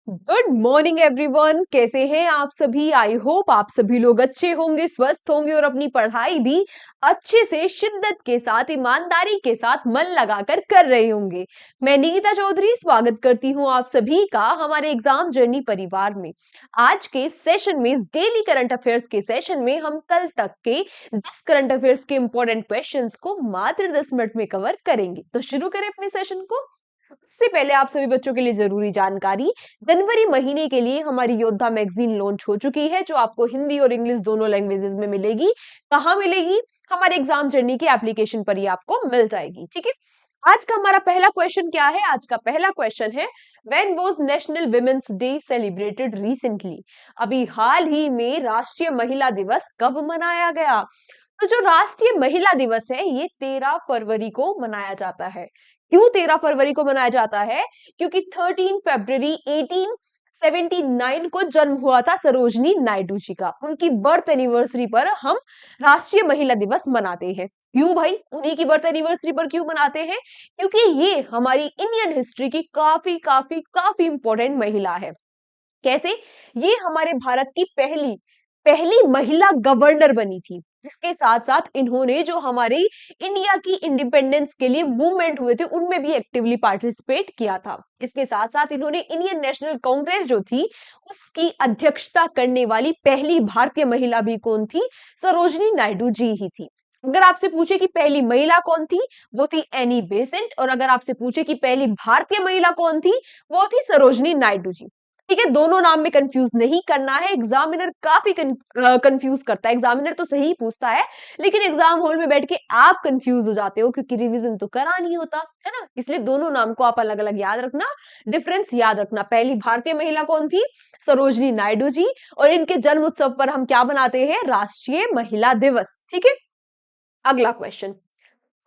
Good morning everyone. कैसे हैं आप सभी? आई होप आप सभी लोग अच्छे होंगे, स्वस्थ होंगे और अपनी पढ़ाई भी अच्छे से शिद्दत के साथ, ईमानदारी के साथ मन लगाकर कर रहे होंगे। मैं निकिता चौधरी स्वागत करती हूं आप सभी का हमारे एग्जाम जर्नी परिवार में। आज के सेशन में, इस डेली करंट अफेयर्स के सेशन में, हम कल तक के 10 करंट अफेयर्स के इंपॉर्टेंट क्वेश्चंस को मात्र 10 मिनट में कवर करेंगे। तो शुरू करें अपने सेशन को। उससे पहले आप सभी बच्चों के लिए जरूरी जानकारी। जनवरी महीने के लिए हमारी योद्धा मैगजीन लॉन्च हो चुकी है, जो आपको हिंदी और इंग्लिश दोनों लैंग्वेजेस में मिलेगी। कहाँ मिलेगी? हमारे एग्जाम जर्नी की एप्लीकेशन पर ही आपको मिल जाएगी। ठीक है। आज का हमारा पहला क्वेश्चन क्या है? आज का पहला क्वेश्चन है, when was national women's day celebrated recently? अभी हाल ही में राष्ट्रीय महिला दिवस कब मनाया गया? तो जो राष्ट्रीय महिला दिवस है, ये 13 फरवरी को मनाया जाता है। क्यों 13 फरवरी को मनाया जाता है? क्योंकि 13 फरवरी 1879 को जन्म हुआ था सरोजनी नायडू जी का। उनकी बर्थ एनिवर्सरी पर हम राष्ट्रीय महिला दिवस मनाते हैं। क्यों भाई? उन्हीं की बर्थ एनिवर्सरी पर क्यों मनाते हैं? क्योंकि ये हमारी इंडियन हिस्ट्री की काफी काफी काफी इंपॉर्टेंट महिला है। कैसे? ये हमारे भारत की पहली पहली महिला गवर्नर बनी थी। इसके साथ साथ इन्होंने जो हमारे इंडिया की इंडिपेंडेंस के लिए मूवमेंट हुए थे, उनमें भी एक्टिवली पार्टिसिपेट किया था। इसके साथ साथ इन्होंने इंडियन नेशनल कांग्रेस जो थी, उसकी अध्यक्षता करने वाली पहली भारतीय महिला भी कौन थी? सरोजनी नायडू जी ही थी। अगर आपसे पूछे कि पहली महिला कौन थी, वो थी एनी बेसेंट। और अगर आपसे पूछे कि पहली भारतीय महिला कौन थी, वो थी सरोजनी नायडू जी। ठीक है, दोनों नाम में कंफ्यूज नहीं करना है। एग्जामिनर काफी कंफ्यूज करता है। एग्जामिनर तो सही पूछता है, लेकिन एग्जाम हॉल में बैठ के आप कंफ्यूज हो जाते हो, क्योंकि रिवीजन तो करा नहीं होता है ना। इसलिए दोनों नाम को आप अलग अलग याद रखना, डिफरेंस याद रखना। पहली भारतीय महिला कौन थी? सरोजनी नायडू जी। और इनके जन्म उत्सव पर हम क्या बनाते हैं? राष्ट्रीय महिला दिवस। ठीक है। अगला question,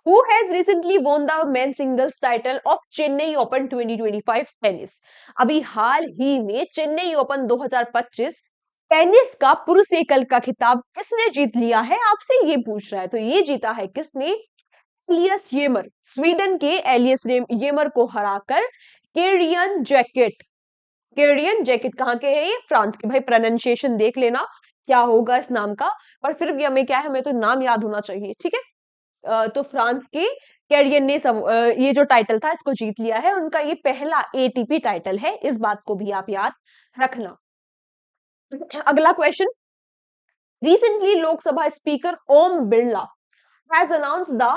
Who has recently won the men's singles title of Chennai Open 2025 tennis? अभी हाल ही में चेन्नई ओपन 2025 टेनिस का पुरुष एकल का खिताब किसने जीत लिया है? आपसे ये पूछ रहा है। तो ये जीता है किसने? एलियस येमर। स्वीडन के एलियस येमर को हराकर केरियन जैकेट। केरियन जैकेट कहाँ के है? ये फ्रांस के। भाई प्रोनाउंसिएशन देख लेना क्या होगा इस नाम का, पर फिर भी हमें क्या है, हमें तो नाम याद होना चाहिए। ठीक है। तो फ्रांस के कैरियन ने ये जो टाइटल था, इसको जीत लिया है। उनका ये पहला एटीपी टाइटल है। इस बात को भी आप याद रखना। अगला question, recently Lok Sabha speaker Om Birla has announced the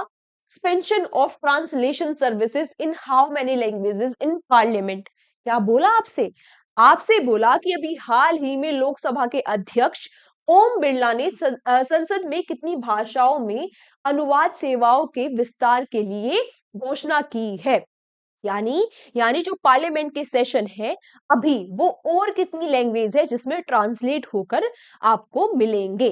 suspension of translation services in how many languages in parliament? क्या बोला आपसे? आपसे बोला कि अभी हाल ही में लोकसभा के अध्यक्ष ओम बिरला ने संसद में कितनी भाषाओं में अनुवाद सेवाओं के विस्तार के लिए घोषणा की है। यानी यानी जो पार्लियामेंट के सेशन है अभी, वो और कितनी लैंग्वेज है जिसमें ट्रांसलेट होकर आपको मिलेंगे?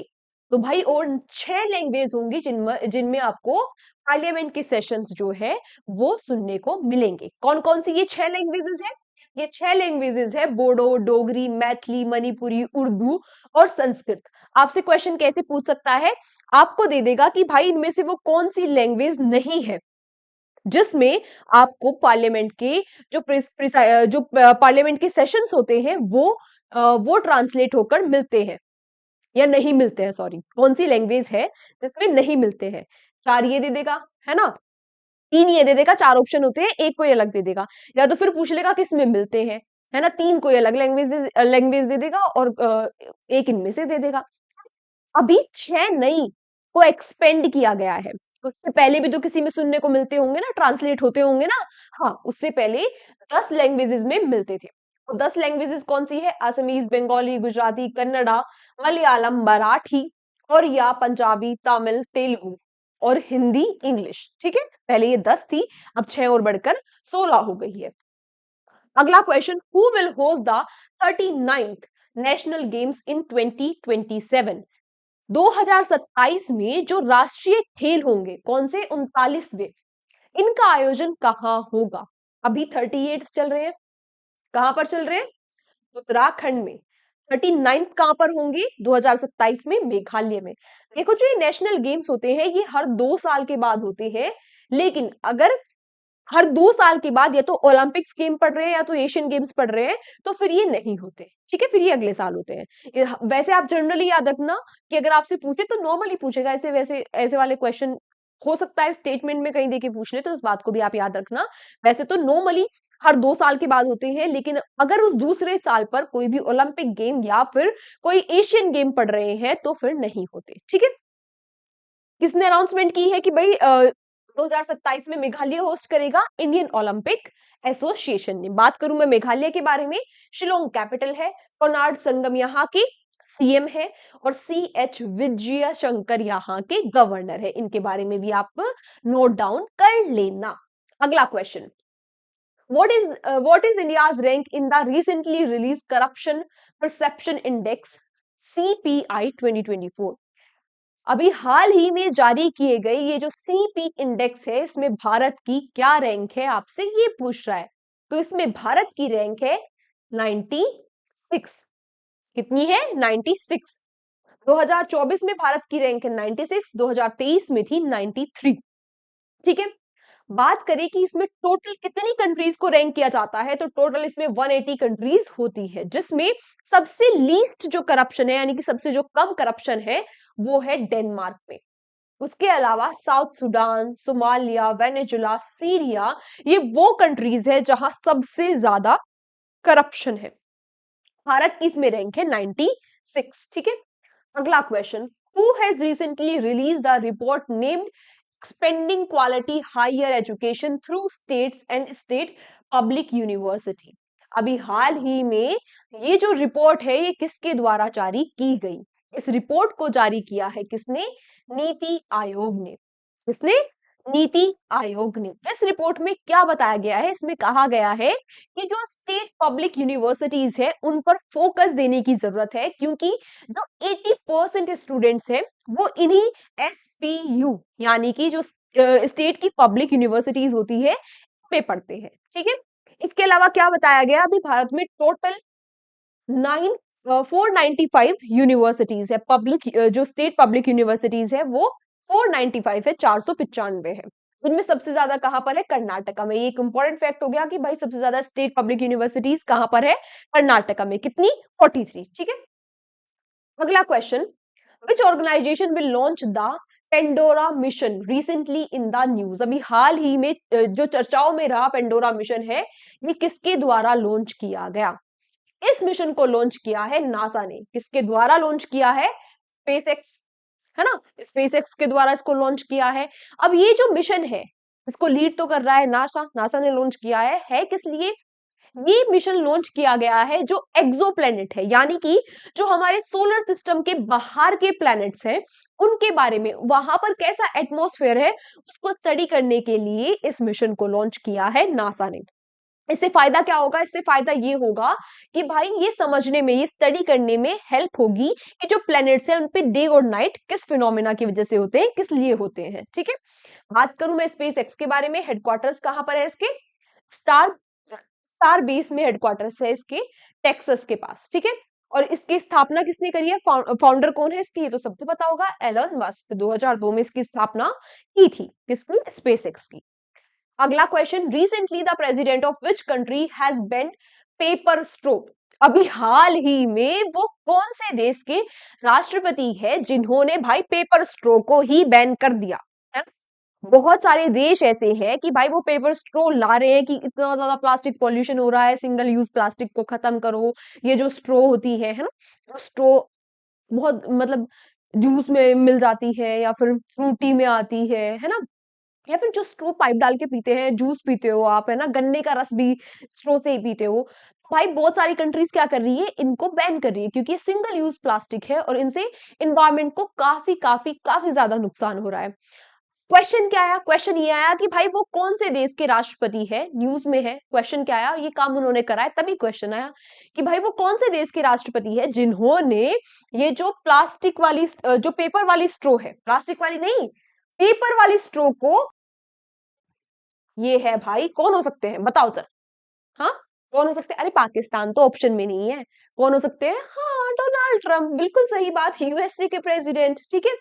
तो भाई और 6 लैंग्वेज होंगी जिनमें जिनमें आपको पार्लियामेंट के सेशंस जो है वो सुनने को मिलेंगे। कौन कौन सी ये 6 लैंग्वेजेस है? ये 6 लैंग्वेजेस है बोडो, डोगरी, मैथिली, मणिपुरी, उर्दू और संस्कृत। आपसे क्वेश्चन कैसे पूछ सकता है? आपको दे देगा कि भाई इनमें से वो कौन सी लैंग्वेज नहीं है जिसमें आपको पार्लियामेंट के जो पार्लियामेंट के सेशंस होते हैं वो ट्रांसलेट होकर मिलते हैं या नहीं मिलते हैं। सॉरी, कौन सी लैंग्वेज है जिसमें नहीं मिलते हैं? 4 ये दे देगा, है ना। 3 ये दे देगा। 4 ऑप्शन होते हैं, एक कोई अलग दे देगा। या तो फिर पूछ लेगा किसमें मिलते हैं, है ना। 3 कोई अलग लैंग्वेज दे देगा और एक इनमें से दे देगा। अभी 6 नई को एक्सपेंड किया गया है। उससे पहले भी तो किसी में सुनने को मिलते होंगे ना, ट्रांसलेट होते होंगे ना। हाँ, उससे पहले 10 लैंग्वेजेस में मिलते थे। तो 10 लैंग्वेजेस कौन सी है? असमीज, बंगाली, गुजराती, कन्नड़ा, मलयालम, मराठी और या पंजाबी, तमिल, तेलुगु और हिंदी, इंग्लिश। ठीक है। पहले ये 10 थी, अब 6 और बढ़कर 16 हो गई है। अगला question, who will host the 39th national games in 2027? 2027 में जो राष्ट्रीय खेल होंगे, कौन से? 39वें, इनका आयोजन कहाँ होगा? अभी 38 चल रहे हैं। कहां पर चल रहे हैं? उत्तराखंड में। 39th कहां पर होंगे? 2027 में मेघालय में। देखो, जो ये नेशनल गेम्स होते हैं ये हर 2 साल के बाद होते हैं, लेकिन अगर हर 2 साल के बाद या तो ओलंपिक्स गेम पढ़ रहे हैं या तो एशियन गेम्स पढ़ रहे हैं, तो फिर ये नहीं होते, ठीक है, फिर ये अगले साल होते हैं। वैसे आप जनरली याद रखना कि अगर आपसे पूछे तो नॉर्मली पूछेगा, ऐसे वैसे ऐसे वाले क्वेश्चन हो सकता है स्टेटमेंट में कहीं देके पूछ ले, तो इस बात को भी आप याद रखना। वैसे तो नॉर्मली हर 2 साल के बाद होते हैं, लेकिन अगर उस दूसरे साल पर कोई भी ओलंपिक गेम या फिर कोई एशियन गेम पढ़ रहे हैं तो फिर नहीं होते, ठीक है। किसने अनाउंसमेंट की है कि भाई 2027 में मेघालय होस्ट करेगा इंडियन ओलंपिक एसोसिएशन ने। बात करूं मैं मेघालय के बारे में, शिलोंग कैपिटल है, कोनार्ड संगम यहाँ के सीएम है और CH विजय शंकर यहाँ के गवर्नर है। इनके बारे में भी आप नोट डाउन कर लेना। अगला question, what is India's rank in the recently released corruption perception index CPI 2024? अभी हाल ही में जारी किए गए ये जो CP इंडेक्स है, इसमें भारत की क्या रैंक है, आपसे ये पूछ रहा है। तो इसमें भारत की रैंक है 96। कितनी है? 96। 2024 में भारत की रैंक है 96, 2023 में थी 93, ठीक है। बात करें कि इसमें टोटल कितनी कंट्रीज को रैंक किया जाता है, तो टोटल इसमें 180 कंट्रीज होती है, जिसमें सबसे लीस्ट जो करप्शन है, यानी कि सबसे जो कम करप्शन है, वो है डेनमार्क में। उसके अलावा south Sudan, Somalia, Venezuela, Syria, ये वो कंट्रीज है जहां सबसे ज्यादा करप्शन है। भारत की इसमें रैंक है 96, ठीक है। अगला question, who has recently released the report named expanding quality higher education through states and state public university? अभी हाल ही में ये जो रिपोर्ट है, ये किसके द्वारा जारी की गई? इस रिपोर्ट को जारी किया है किसने? नीति आयोग ने। किसने? नीति आयोग ने। इस रिपोर्ट में क्या बताया गया है? इसमें कहा गया है कि जो स्टेट पब्लिक यूनिवर्सिटीज है उन पर फोकस देने की जरूरत है, क्योंकि जो 80% स्टूडेंट्स हैं वो इन्हीं SPU यानी कि जो स्टेट की पब्लिक यूनिवर्सिटीज होती है पे पढ़ते हैं, ठीक है। इसके अलावा क्या बताया गया? अभी भारत में टोटल 495 यूनिवर्सिटीज है, पब्लिक जो स्टेट पब्लिक यूनिवर्सिटीज है वो 495 है, 495 है। उनमें सबसे ज्यादा कहां पर है? कर्नाटका में। ये एक इंपॉर्टेंट फैक्ट हो गया कि भाई सबसे ज्यादा स्टेट पब्लिक यूनिवर्सिटीज कहां पर है? कर्नाटका में। कितनी? 43, ठीक है। अगला question, which organisation will launch the Pandora mission recently in the news? अभी हाल ही में जो चर्चाओं में रहा पेंडोरा मिशन है, ये किसके द्वारा लॉन्च किया गया? इस मिशन को लॉन्च किया है नासा ने। किसके द्वारा लॉन्च किया है? स्पेसएक्स, है ना, स्पेसएक्स के द्वारा इसको लॉन्च किया है। अब ये जो मिशन है, इसको लीड तो कर रहा है नासा, नासा ने लॉन्च किया है किस लिए? ये मिशन लॉन्च किया गया है जो एक्सोप्लैनेट है, यानी कि जो हमारे सोलर सिस्टम के बाहर के प्लैनेट्स हैं उनके बारे में, वहां पर कैसा एटमॉस्फेयर है उसको स्टडी करने के लिए इस मिशन को लॉन्च किया है नासा ने। इससे फायदा क्या होगा? इससे फायदा ये होगा कि भाई ये समझने में, ये स्टडी करने में हेल्प होगी कि जो प्लैनेट्स हैं उन पे डे और नाइट किस फिनोमेना की वजह से होते हैं, किस लिए होते हैं, ठीक है। बात करूं मैं स्पेस एक्स के बारे में, हेडक्वार्टर्स कहां पर है इसके? स्टार स्टार बेस में हेडक्वार्टर्स है इसके, टेक्सास के पास, ठीक है। और इसकी स्थापना किसने करी है? फाउंडर कौन है इसकी? ये तो सबको पता होगा, एलन मस्क। 2002 में इसकी स्थापना की थी, किसकी? स्पेसएक्स की। अगला question, recently the president of which country has banned paper straw? अभी हाल ही में वो कौन से देश के राष्ट्रपति है जिन्होंने भाई पेपर स्ट्रो को ही बैन कर दिया है? बहुत सारे देश ऐसे हैं कि भाई वो पेपर स्ट्रो ला रहे हैं कि इतना ज्यादा प्लास्टिक पॉल्यूशन हो रहा है, सिंगल यूज प्लास्टिक को खत्म करो। ये जो स्ट्रो होती है ना, वो स्ट्रो बहुत मतलब जूस में मिल जाती है या फिर फ्रूटी में आती है ना, या फिर जो स्ट्रो पाइप डाल के पीते हैं, जूस पीते हो आप, है ना, गन्ने का रस भी स्ट्रो से ही पीते हो। भाई बहुत सारी कंट्रीज क्या कर रही है? इनको बैन कर रही है, क्योंकि ये सिंगल यूज प्लास्टिक है और इनसे इन्वायरमेंट को काफी काफी काफी ज्यादा नुकसान हो रहा है। क्वेश्चन क्या आया? क्वेश्चन ये आया कि भाई वो कौन से देश के राष्ट्रपति है, न्यूज में है। क्वेश्चन क्या आया? ये काम उन्होंने करा है, तभी क्वेश्चन आया कि भाई वो कौन से देश के राष्ट्रपति है जिन्होंने ये जो प्लास्टिक वाली जो पेपर वाली स्ट्रो है, प्लास्टिक वाली नहीं, पेपर वाली स्ट्रो को, ये है भाई, कौन हो सकते हैं बताओ सर? हाँ, कौन हो सकते हैं? अरे पाकिस्तान तो ऑप्शन में नहीं है। कौन हो सकते हैं? हाँ, डोनाल्ड ट्रंप। बिल्कुल सही बात, USA के प्रेसिडेंट, ठीक है।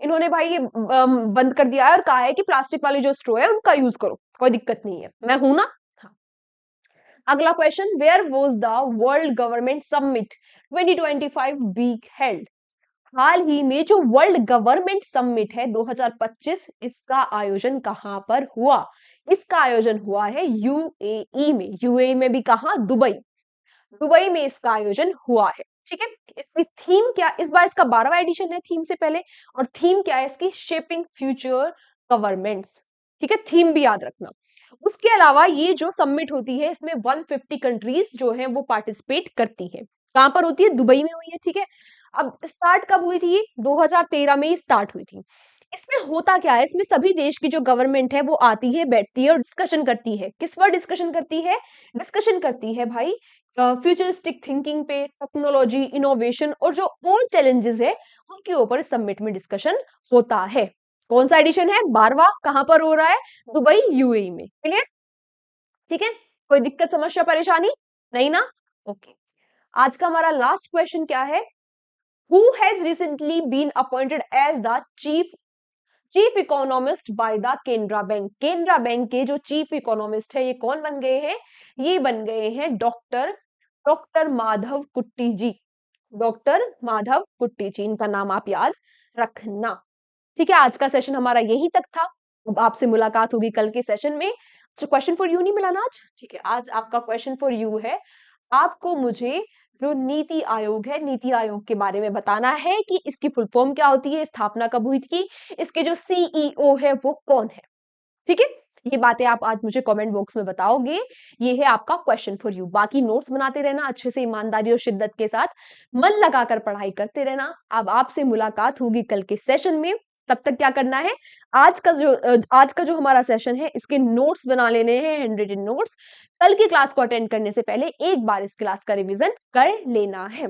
इन्होंने भाई ये बंद कर दिया है और कहा है कि प्लास्टिक वाली जो स्ट्रो है उनका यूज करो, कोई दिक्कत नहीं है, मैं हूं ना। हाँ। अगला question, where was the world government summit 2025 week held? हाल ही में जो वर्ल्ड गवर्नमेंट समिट है 2025, इसका आयोजन कहां पर हुआ? इसका आयोजन हुआ है यूएई में। यूएई में भी कहां? दुबई। दुबई में इसका आयोजन हुआ है। ठीक है। इसकी थीम क्या, इस बार इसका 12वां एडिशन है थीम से पहले, और थीम क्या है इसकी? Shaping future governments. ठीक है, थीम भी याद रखना। उसके अलावा ये जो समिट होती है इसमें 150 कंट्रीज जो है वो पार्टिसिपेट करती है। कहां पर होती है? दुबई में हुई है। ठीक है। अब स्टार्ट कब हुई थी ये? 2013 में ही स्टार्ट हुई थी। इसमें होता क्या है, इसमें सभी देश की जो गवर्नमेंट है वो आती है, बैठती है और डिस्कशन करती है। किस पर डिस्कशन करती है? डिस्कशन करती है भाई फ्यूचरिस्टिक थिंकिंग पे, टेक्नोलॉजी, इनोवेशन और जो और चैलेंजेस है उनके ऊपर इस समिट में डिस्कशन होता है। कौन सा एडिशन है? 12वां। कहां पर हो रहा है? दुबई, यूएई में। क्लियर? ठीक है। कोई दिक्कत, समस्या, परेशानी नहीं ना? ओके। आज का हमारा लास्ट क्वेश्चन क्या है? Who has recently been appointed as the chief economist by the Canara bank? Canara bank के जो चीफ इकोनॉमिस्ट है ये कौन बन गए हैं? ये बन गए हैं डॉक्टर डॉक्टर माधव कुट्टी जी। डॉक्टर माधव कुट्टी जी, इनका नाम आप याद रखना। ठीक है, आज का सेशन हमारा यही तक था। अब आपसे मुलाकात होगी कल के सेशन में। अच्छा, क्वेश्चन फॉर यू नहीं मिला ना आज? ठीक है, आज आपका क्वेश्चन फॉर यू है, आपको मुझे जो नीति आयोग है, नीति आयोग के बारे में बताना है कि इसकी फुल फॉर्म क्या होती है, स्थापना कब हुई थी, इसके जो सीईओ है वो कौन है। ठीक है, ये बातें आप आज मुझे कमेंट बॉक्स में बताओगे। ये है आपका क्वेश्चन फॉर यू। बाकी नोट्स बनाते रहना अच्छे से, ईमानदारी और शिद्दत के साथ, मन लगाकर पढ़ाई करते रहना। अब आपसे मुलाकात होगी कल के सेशन में। तब तक क्या करना है? आज का जो हमारा सेशन है इसके नोट्स बना लेने हैं, हैंड रिटन नोट्स। कल की क्लास को अटेंड करने से पहले एक बार इस क्लास का रिवीजन कर लेना है।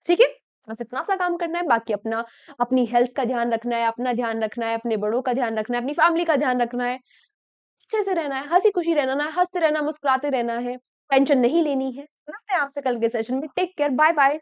ठीक है, बस इतना सा काम करना है। बाकी अपना अपनी हेल्थ का ध्यान रखना है, अपना ध्यान रखना है, अपने बड़ों का ध्यान रखना है, अपनी फैमिली का ध्यान रखना है, अच्छे से रहना है, हंसी खुशी रहना है, हंसते रहना, मुस्कुराते रहना है, टेंशन नहीं लेनी है। मिलते हैं आपसे कल के सेशन में। Take care, bye bye.